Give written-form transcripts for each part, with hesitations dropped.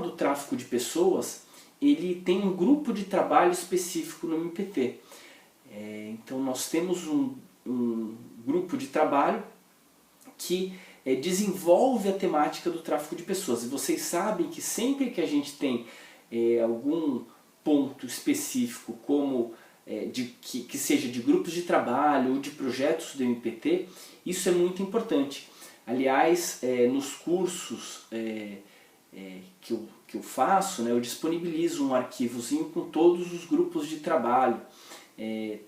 do tráfico de pessoas, ele tem um grupo de trabalho específico no MPT. Então nós temos um grupo de trabalho que desenvolve a temática do tráfico de pessoas. E vocês sabem que sempre que a gente tem algum ponto específico, como que seja de grupos de trabalho ou de projetos do MPT, isso é muito importante. Aliás, nos cursos que eu faço, eu disponibilizo um arquivozinho com todos os grupos de trabalho, e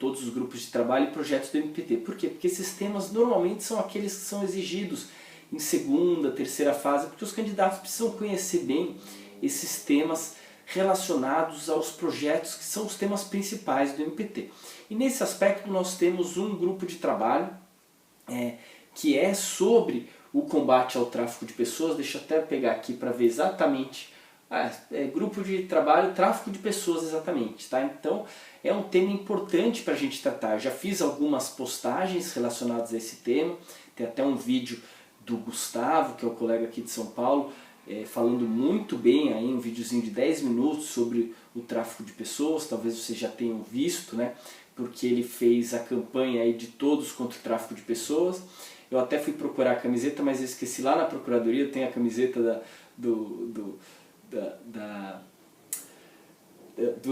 projetos do MPT. Por quê? Porque esses temas normalmente são aqueles que são exigidos em segunda, terceira fase, porque os candidatos precisam conhecer bem esses temas relacionados aos projetos que são os temas principais do MPT. E nesse aspecto nós temos um grupo de trabalho que é sobre o combate ao tráfico de pessoas. Deixa eu até pegar aqui para ver exatamente. Grupo de trabalho, tráfico de pessoas, exatamente. Tá? Então é um tema importante para a gente tratar. Eu já fiz algumas postagens relacionadas a esse tema. Tem até um vídeo do Gustavo, que é o colega aqui de São Paulo, falando muito bem, aí, um videozinho de 10 minutos sobre o tráfico de pessoas. Talvez vocês já tenham visto, porque ele fez a campanha aí de todos contra o tráfico de pessoas. Eu até fui procurar a camiseta, mas eu esqueci. Lá na procuradoria tem a camiseta do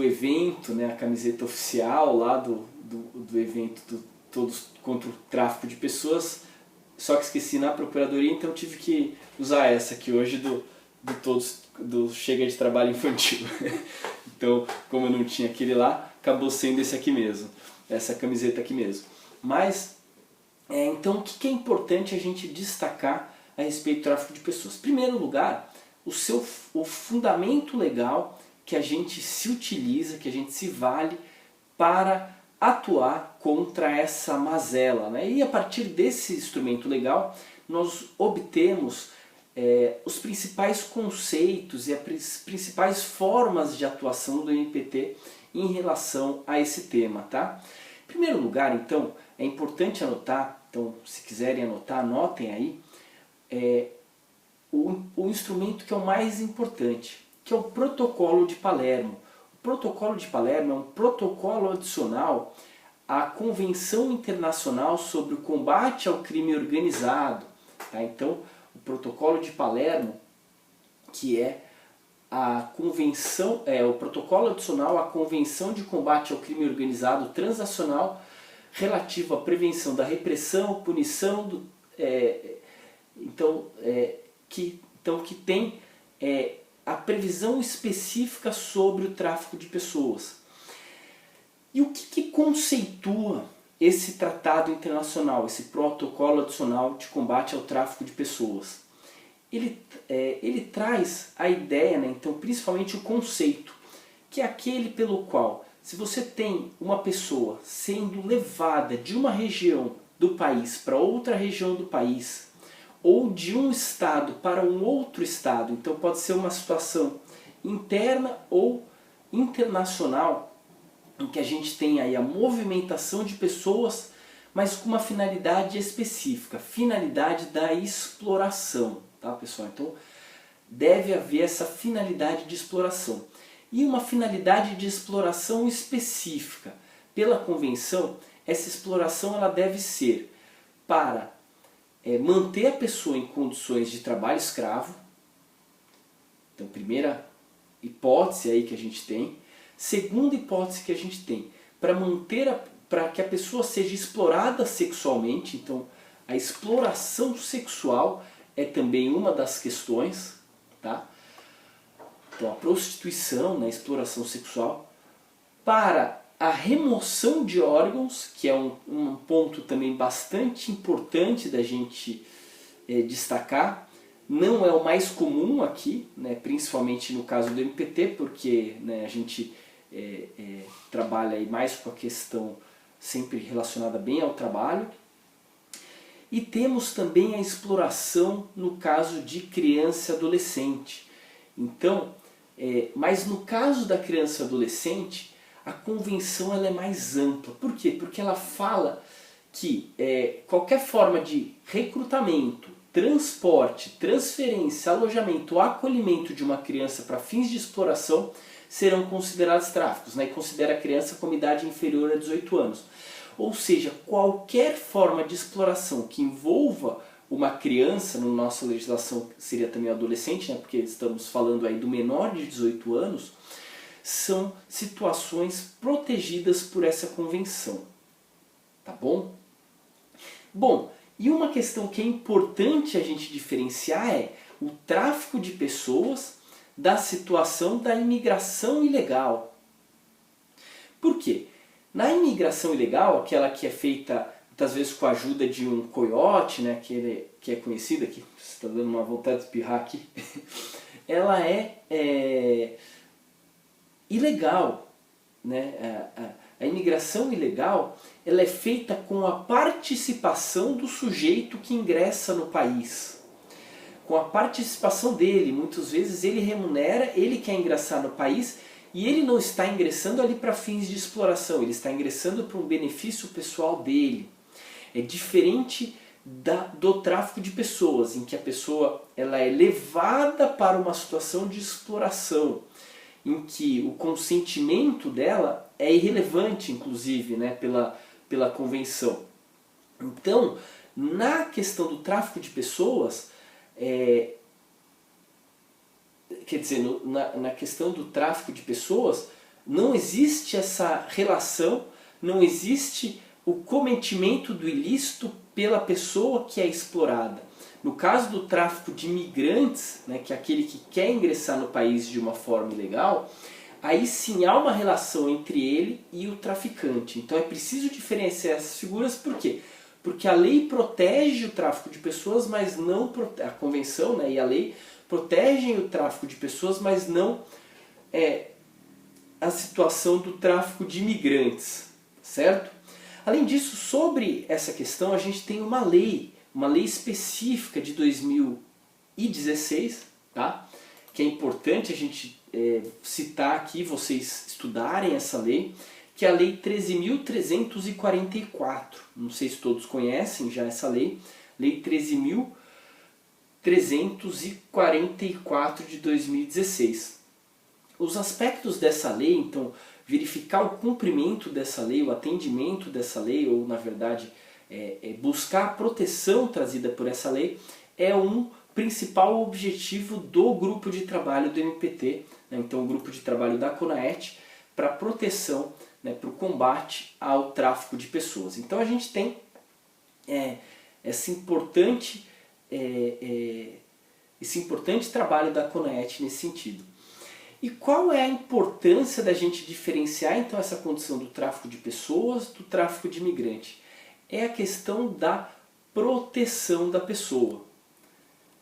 evento, a camiseta oficial lá do evento do Todos contra o Tráfico de Pessoas, só que esqueci na procuradoria, então tive que usar essa aqui hoje do Chega de Trabalho Infantil. Então, como eu não tinha aquele lá, acabou sendo esse aqui mesmo, essa camiseta aqui mesmo. Mas, então o que é importante a gente destacar a respeito do tráfico de pessoas? Em primeiro lugar, o fundamento legal que a gente se utiliza, que a gente se vale para atuar contra essa mazela. E a partir desse instrumento legal nós obtemos os principais conceitos e as principais formas de atuação do MPT em relação a esse tema. Tá? Em primeiro lugar, então, é importante anotar, então se quiserem anotar, anotem aí, o instrumento que é o mais importante, que é o Protocolo de Palermo. O Protocolo de Palermo é um protocolo adicional à Convenção Internacional sobre o Combate ao Crime Organizado. Tá? Então, o Protocolo de Palermo, que é o protocolo adicional à Convenção de Combate ao Crime Organizado Transnacional relativo à prevenção da repressão, punição, que tem a previsão específica sobre o tráfico de pessoas. E o que conceitua esse tratado internacional, esse protocolo adicional de combate ao tráfico de pessoas? Ele traz a ideia, então, principalmente o conceito, que é aquele pelo qual, se você tem uma pessoa sendo levada de uma região do país para outra região do país, ou de um estado para um outro estado, então pode ser uma situação interna ou internacional, em que a gente tem aí a movimentação de pessoas, mas com uma finalidade específica, finalidade da exploração, tá, pessoal? Então deve haver essa finalidade de exploração. E uma finalidade de exploração específica. Pela convenção, essa exploração ela deve ser para manter a pessoa em condições de trabalho escravo. Então, primeira hipótese aí que a gente tem. Segunda hipótese que a gente tem, para que a pessoa seja explorada sexualmente. Então, a exploração sexual é também uma das questões. Tá? Então, a prostituição, a exploração sexual. Para a remoção de órgãos, que é um ponto também bastante importante da gente destacar. Não é o mais comum aqui, principalmente no caso do MPT, porque a gente trabalha aí mais com a questão sempre relacionada bem ao trabalho. E temos também a exploração no caso de criança e adolescente. Então, mas no caso da criança e adolescente, a convenção ela é mais ampla. Por quê? Porque ela fala que qualquer forma de recrutamento, transporte, transferência, alojamento ou acolhimento de uma criança para fins de exploração serão considerados tráficos, né? E considera a criança como idade inferior a 18 anos. Ou seja, qualquer forma de exploração que envolva uma criança, na nossa legislação seria também adolescente, né? Porque estamos falando aí do menor de 18 anos, são situações protegidas por essa convenção. Tá bom? Bom, e uma questão que é importante a gente diferenciar é o tráfico de pessoas da situação da imigração ilegal. Por quê? Na imigração ilegal, aquela que é feita muitas vezes com a ajuda de um coiote, né, que é conhecida, que você está dando uma vontade de espirrar aqui, ela é ilegal. Né? A imigração ilegal ela é feita com a participação do sujeito que ingressa no país. Com a participação dele, muitas vezes ele remunera, ele quer ingressar no país e ele não está ingressando ali para fins de exploração, ele está ingressando para um benefício pessoal dele. É diferente do tráfico de pessoas, em que a pessoa ela é levada para uma situação de exploração, em que o consentimento dela é irrelevante, inclusive, né, pela convenção. Então, na questão do tráfico de pessoas, quer dizer, na questão do tráfico de pessoas, não existe essa relação, não existe o cometimento do ilícito pela pessoa que é explorada. No caso do tráfico de imigrantes, né, que é aquele que quer ingressar no país de uma forma ilegal, aí sim há uma relação entre ele e o traficante. Então é preciso diferenciar essas figuras, por quê? Porque a lei protege o tráfico de pessoas, mas não a convenção, né, e a lei protegem o tráfico de pessoas, mas não a situação do tráfico de imigrantes, certo? Além disso, sobre essa questão, a gente tem uma lei específica de 2016, tá? Que é importante a gente citar aqui, vocês estudarem essa lei, que é a Lei 13.344. Não sei se todos conhecem já essa lei, Lei 13.344 de 2016. Os aspectos dessa lei, então, verificar o cumprimento dessa lei, o atendimento dessa lei, ou na verdade buscar a proteção trazida por essa lei, é um principal objetivo do grupo de trabalho do MPT, né? Então o grupo de trabalho da CONAET, para proteção, né, para o combate ao tráfico de pessoas. Então a gente tem esse importante trabalho da CONAET nesse sentido. E qual é a importância da gente diferenciar então essa condição do tráfico de pessoas do tráfico de imigrante? É a questão da proteção da pessoa.